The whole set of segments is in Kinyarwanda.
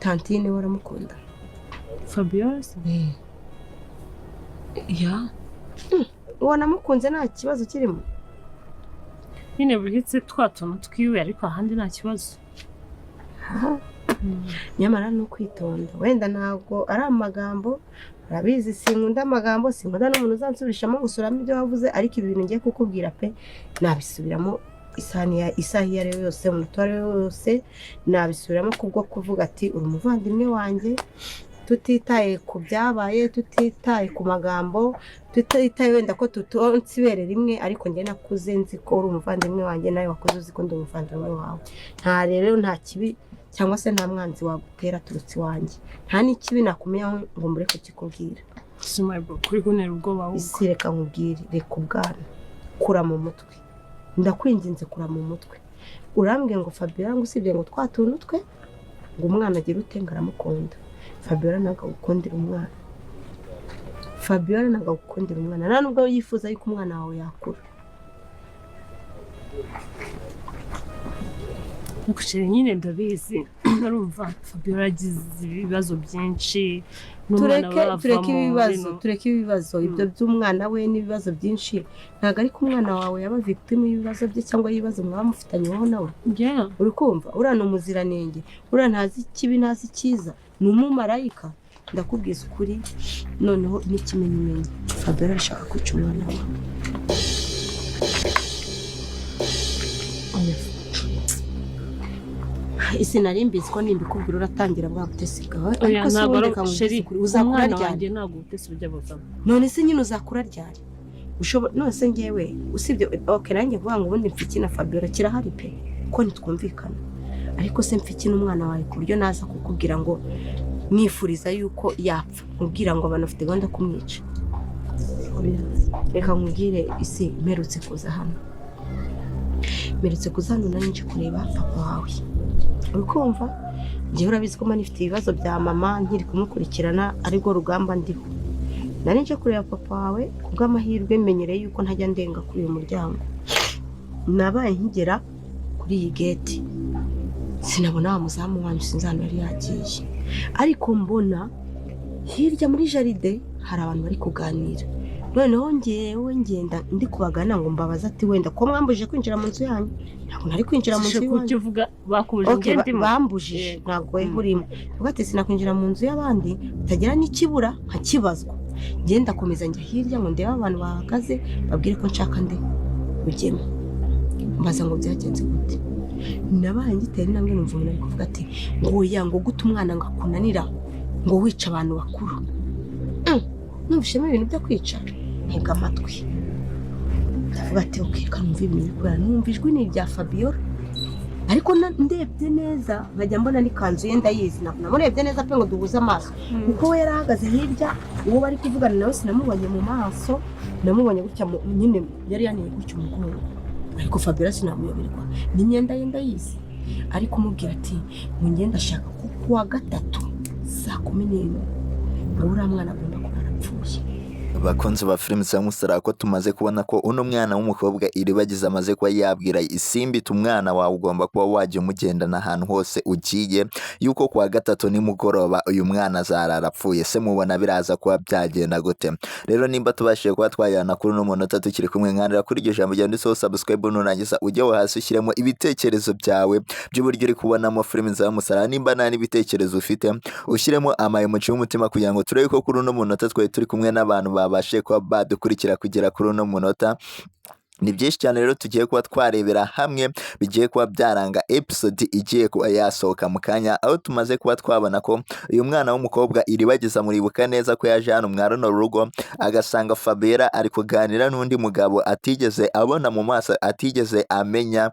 Tantine waramukunda Fabiola ya wanamukunze nta kibazo kirimo nyine buretse twatuntu twiwe ariko ahandi nta kibazo nyamara no kwitonda wenda ntabwo ari amagambo urabizi sinkunda amagambo sinkunda n'umuntu uzansubirishamo gusuramo ibyo wavuze ariko ibintu ngiye kukubwira pe nabisubiramo isaha iyo ari yo yose umuntu ari we wose nabisubiramo kubwo kuvuga ati uri umuvandimwe wanjye tutitaye ku byabaye tutitaye ku magambo tutitaye wenda ko tutonse ibere rimwe ariko njye nakuze nzi ko uri umuvandimwe wanjye nawe wakuze uzi ko ndi umuvandimwe wawe nta rero nta kibi cyangwa se nta mwanzi wagutera turutse iwanjye nta n'ikibi nakumenya ngo mbure kukikubwira kuri kunera ubwoba ahubwo isi reka nkubwire reka ubwana kura mu mutwe ndakwinginze kura mu mutwe urambwiye ngo Fabiola ngo usibye ngo twatuntu twe ngo umwana agira ute ngo aramukunda Fabiola ntabwo agukundira umwana Fabiola ntabwo agukundira umwana nta nubwo yifuza yuko umwana wawe yakura Nukushire nyine ndabizi narumva Fabiola agize ibibazo byinshi tureke ibibazo ibyo by'umwana we n'ibibazo byinshi ntabwo ariko umwana wawe yaba victim y'ibibazo bye cyangwa ibibazo mwaba mufitanyeho nawe uri kumva urana umuziranenge urana ntazi ikibi ntazi icyiza ni umumarayika ndakubwiza ukuri noneho n'ikimenyimenyi Fabiola arashaka kwica umwana wawe isi narimbizi ko nimbikubwira uratangira bwa butesi bwawe ariko ntabwo uzakura ryari ntabwo butesi bujya buzamo none se nyine uzakura ryari none se ngewe usibye nanjye kuvuga ngo ubundi mfiki na Fabiola kirahari pe ko ntitwumvikana ariko se mfiki n'umwana wawe ku buryo naza kukubwira ngo nifuriza yuko yapfa nkubwira ngo abantu bafite gahunda kumwica reka nkubwire isi mperutse kuza hano nari nje kureba papa wawe ukumva ngiye urabizi ko mani ifite ibibazo bya mama nkiri kumukurikirana ariko rugamba ndiho nari nje kureba papa wawe kubw'amahirwe menyereye yuko ntajya ndenga kuri uyu muryango nabaye nkigera kuri iyi gate sinabona wa muzamu wanyu sinzano yari yagiye ariko mbona hirya muri jaride hari abantu bari kuganira noneho ngewe ngenda ndi kubagana ngo mbabaza ati wenda ko mwambuje kwinjira mu nzu yanyu ntabwo nari kwinjira mu nzu yanyu kuvuga bakubuje ngende bambujije ntabwo urimo ugati sinakwinjira mu nzu y'abandi utagira n'ikibura nkakibazwa ngenda komeza njya hirya ngo ndebe abantu bahagaze babwire ko nshaka nde ugemo mbaza ngo byagenze gute nabaye ngitera intambwe numva umuntu ari kuvuga ati ngo yango gute umwana ngakunanira ngo wica abantu bakuru numvishemo ibintu byo kwica ntega amatwi ndavuga ati okay kanumva ibintu kubera numva ijwi ni rya Fabiola ariko ndebye neza nkajya mbona n'ikanzu ye ndayizi namurebye neza pe ngo duhuze amaso kuko we yarahagaze hirya uwo bari kuvugana nawe sinamubonye mu maso namubonye gutya nyine yari yaniye gutya umugongo ariko Fabiola sinamuyoberwa n'imyenda ye ndayizi ariko mubwira ati mu ngenda ashaka ko kuwa gatatu saa 11 uriya mwana agomba kuba arapfuye bakunze ba filime za Musara ko tumaze kubona ko uno mwana w'umukobwa iribagiza amaze kuba yabwira Isimbi umwana wawe ugomba kuba wajya umugendana ahantu hose ugiye yuko kuwa gatatu nimugoroba uyu mwana azarara apfuye se mubona biraza kuba byagenda gute rero nimba tubashije kuba twajyana kuri uno munota tukiri kumwe nkanira kuri iryo jambo ryanditseho subscribe nurangiza ujye hasi ushyiremo ibitekerezo byawe by'uburyo uri kubonamo filime za Musara nimba nta n'ibitekerezo ufite ushyiremo amayemuci y'umutima kugira ngo turebe ko kuri uno munota turi kumwe n'abantu babashe kuba badukurikira kugera kuri uno munota ni byinshi cyane rero tugiye kuba twarebera hamwe bigiye kuba byaranga episode igiye kuba yasohoka mu kanya aho tumaze kuba twabona ko uyu mwana w'umukobwa iribagiza muribuka neza ko yaje hano mwa runo rugo agasanga Fabiola ari kuganira n'undi mugabo atigeze abona mu maso atigeze amenya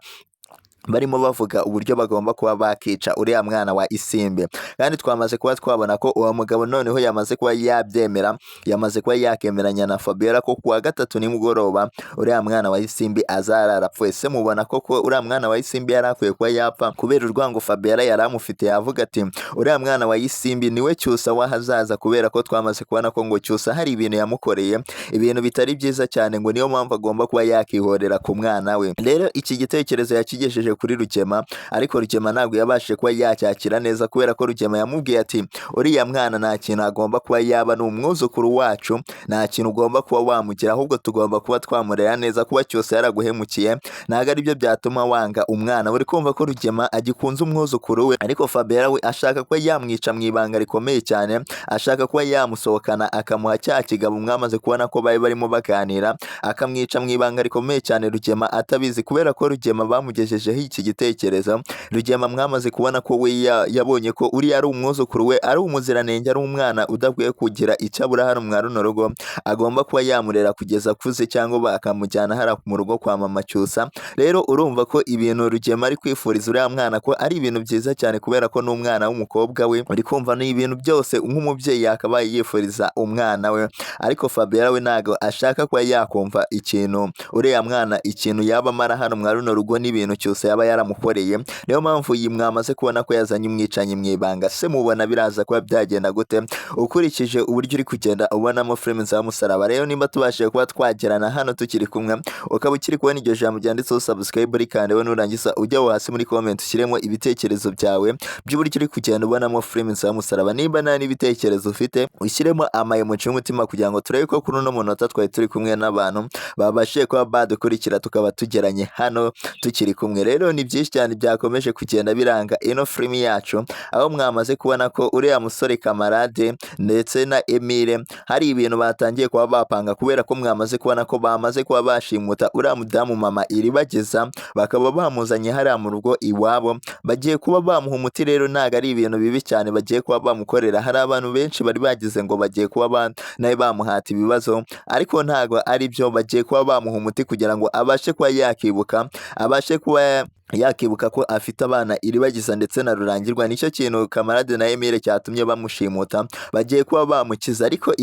barimo bavuga uburyo bagomba kuba bakica uriya mwana wa Isimbi kandi twamaze kuba twabona ko uwo mugabo noneho yamaze kuba yabyemera yamaze kuba yakemeranya na Fabiola ko kuwa gatatu nimugoroba uriya mwana wa Isimbi azarara apfuye se mubona ko uriya mwana wa Isimbi yarakwiye kuba yapfa kubera urwango Fabiola yaramufite yavuga ati uriya mwana wa Isimbi niwe cyusa wahazaza kubera ko twamaze kubona ko ngo cyusa hari ibintu yamukoreye ibintu bitari byiza cyane ngo niyo mpamvu agomba kuba yakihorera ku mwana we rero iki gitekerezo yakigejeje yakoresheje kuri Rugema, ariko Rugema ntabwo yabashije kuba yacyakira neza kubera ko Rugema yamubwiye ati uriya mwana nta kintu agomba kuba yaba, ni umwuzukuru wacu, nta kintu ugomba kuba wamugira, ahubwo tugomba kuba twamurera neza, kuba cyose yaraguhemukiye ntabwo aribyo byatuma wanga umwana. Uri kumva ko Rugema agikunze umwuzukuru we, ariko Fabiola we ashaka kuba yamwica mu ibanga rikomeye cyane, ashaka kuba yamusohokana akamuha cya kigabo mwamaze kubona ko bari barimo baganira, akamwica mu ibanga rikomeye cyane Rugema atabizi, kubera ko Rugema bamugejejeho iki gitekerezo. Rugema mwamaze kubona ko we yabonye ko uriya ari umwuzukuru we, ari umuziranenge, ari umwana udakwiye kugira icyo abura hano mwa runo rugo, agomba kuba yamurera kugeza akuze cyangwa bakamujyana hara mu rugo kwa mama Cyusa. Rero urumva ko ibintu Rugema ari kwifuriza uriya mwana ko ari ibintu byiza cyane, kubera ko n'umwana w'umukobwa we, uri kumva ni ibintu byose nk'umubyeyi yakabaye yifuriza umwana we, ariko Fabiola we ntago ashaka kuba yakumva ikintu uriya mwana ikintu yaba amara hano mwa runo rugo n'ibintu cyose yaba yaramukoreye. Niyo mpamvu iyi mwamaze kubona ko yazanye umwicanyi mu ibanga. Se mubona biraza kuba byagenda gute ukurikije uburyo uri kugenda ubonamo filime za Musaraba? Rero nimba tubashije kuba twagerana hano tukiri kumwe, ukaba ukiri kubona iryo jambo ryanditseho subscribe rikandeho, nurangiza ujya hasi muri comment ushyiremo ibitekerezo byawe by'uburyo uri kugenda ubonamo filime za Musaraba. Nimba nta n'ibitekerezo ufite ushyiremo amayemoji y'umutima kugira ngo turebe ko kuri uno munota twari turi kumwe n'abantu babashije kuba badukurikira tukaba tugeranye hano tukiri kumwe. Rero ni byinshi cyane byakomeje kugenda biranga ino filime yacu, aho mwamaze kubona ko uriya musore Kamarade ndetse na Emile hari ibintu batangiye kuba bapanga, kubera ko mwamaze kubona ko bamaze kuba bashimuta uriya mudamu mama Iribagiza, bakaba bamuzanye hariya mu rugo iwabo, bagiye kuba bamuha umuti. Rero ntabwo ari ibintu bibi cyane bagiye kuba bamukorera. Hari abantu benshi bari bagize ngo bagiye kuba nawe bamuhata ibibazo, ariko ntabwo ari byo. Bagiye kuba bamuha umuti kugira ngo abashe kuba yakibuka, abashe kuba yakibuka ko afite abana Iribagiza ndetse na Rurangirwa. Nicyo kintu Kamarade na Emile cyatumye bamushimuta, bagiye kuba bamukiza. Ariko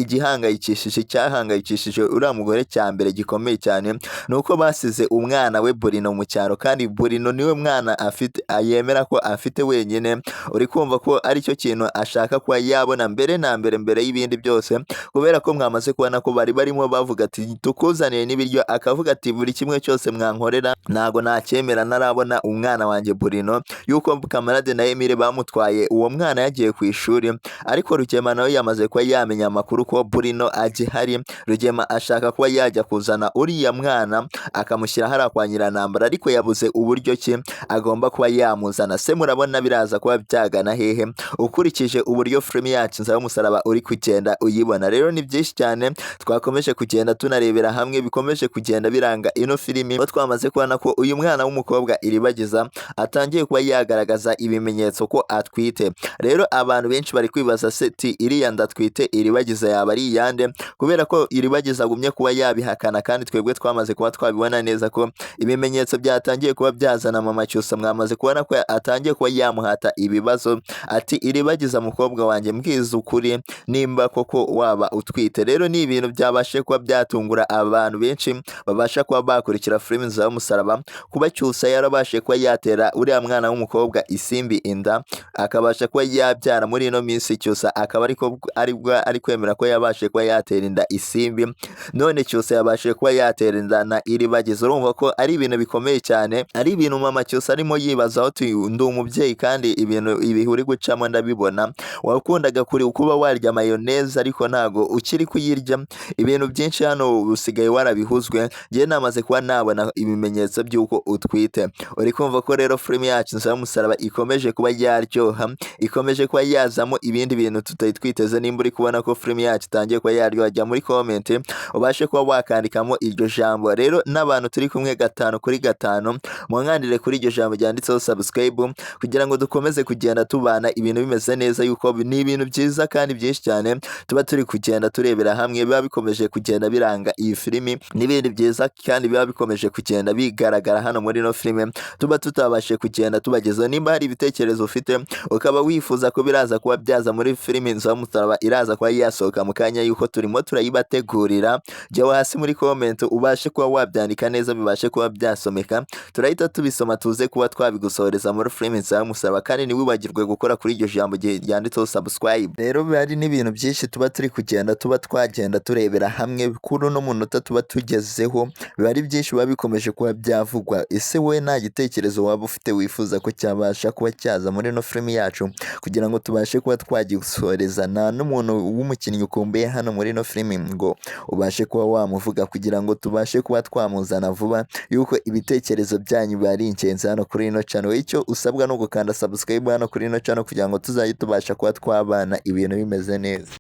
cyahangayikishije uriya mugore cya mbere gikomeye cyane nuko basize umwana we Burino mu cyaro, kandi Burino niwe mwana afite yemera ko afite wenyine. Uri kumva ko aricyo kintu ashaka kuba yabona mbere na mbere y'ibindi byose, kubera ko mwamaze kubona ko bari barimo bavuga ati tukuzaniye n'ibiryo, akavuga ati buri kimwe cyose mwankorera ntago nacyemera narabona umwana wanjye Burino. Yuko Kamarade na Emile bamutwaye uwo mwana yagiye ku ishuri, ariko Rugema nawe yamaze kuba yamenya amakuru ko Burino agihari. Rugema ashaka kuba yajya kuzana uriya mwana akamushyira hariya kwa Nyirantambara, ariko yabuze uburyo ki agomba kuba yamuzana. Se murabona biraza kuba byagana hehe ukurikije uburyo filime yacu Nzaba Musaraba uri kugenda uyibona? Rero ni byinshi cyane twakomeje kugenda tunarebera hamwe, bikomeje kugenda biranga ino filime, aho twamaze kubona ko uyu mwana w'umukobwa Iribagiza atangiye kuba yagaragaza ibimenyetso ko atwite. Rero abantu benshi bari kwibaza seti iriya ndatwite Iribagiza yaba ari iyande, kubera ko Iribagiza agumye kuba yabihakana, kandi twebwe twamaze kuba twabibona neza ko ibimenyetso byatangiye kuba byazana mama Cyusa. Mwamaze kubona ko atangiye kuba yamuhata ibibazo, ati Iribagiza mukobwa wanjye mbwiza ukuri nimba koko waba utwite. Rero ni ibintu byabashe kuba byatungura abantu benshi babasha kuba bakurikira filime Nzaba Musaraba, kuba Cyusa yarabashe kuba yatera uriya mwana w'umukobwa isimbi inda, akabasha kuba yabyara muri ino minsi. Cyusa akaba ari kwemera ko yabashe kuba yatera inda isimbi, none Cyusa yabashe kuba yatera inda na Iribagiza. Urumva ko ari ibintu bikomeye cyane, ari ibintu mama Cyusa arimo yibazaho ati ndi umubyeyi kandi ibintu ibi uri gucamo ndabibona. Wakundaga kuba warya mayoneze ariko ntago ukiri kuyirya, ibintu byinshi hano usigaye warabihuzwe. Njye namaze kuba nabona ibimenyetso by'uko utwite. Uri kumva ko rero filime yacu Nzaba Musaraba ikomeje kuba yaryoha, ikomeje kuba yazamo ibindi bintu tutari twiteze. Nimba uri kubona ko filime yacu itangiye kuba yaryoha, jya muri comment ubashe kuba wakandikamo iryo jambo. Rero n'abantu turi kumwe 5/5 mwangandire kuri iryo jambo ryanditseho subscribe, kugira ngo dukomeze kugenda tubana ibintu bimeze neza, yuko ni ibintu byiza kandi byinshi cyane tuba turi kugenda turebera hamwe, biba bikomeje kugenda biranga iyi filime n'ibindi byiza kandi biba bikomeje kugenda bigaragara hano muri no filime tuba tutabashe kugenda tubagezaho. Nimba hari ibitekerezo ufite ukaba wifuza ko biraza kuba byaza muri filime Nzaba Musaraba iraza kuba yasohoka mu kanya yuko turimo turayibategurira, jya hasi muri comment ubashe kuba wabyandika neza bibashe kuba byasomeka, turahita tubisoma tuze kuba twabigusohoreza muri filime Nzaba Musaraba. Kandi ntiwibagirwe gukora kuri iryo jambo ryanditseho subscribe. Rero hari n'ibintu byinshi tuba turi kugenda twagenda turebera hamwe kuri uno munota tuba tugezeho, biba ari byinshi biba bikomeje kuba byavugwa. Ese we nta igitekerezo waba ufite wifuza ko cyabasha kuba cyaza muri ino filimi yacu kugira ngo tubashe kuba twagisoreza. Nta n'umuntu w'umukinnyi ukumbuye hano muri ino filimi ngo ubashe kuba wamuvuga kugira ngo tubashe kuba twamuzana vuba, yuko ibitekerezo byanyu biba ari ingenzi hano kuri ino channel. Icyo usabwa no gukanda subscribe hano kuri ino channel kugira ngo tuzajye tubasha kuba twabana ibintu bimeze neza.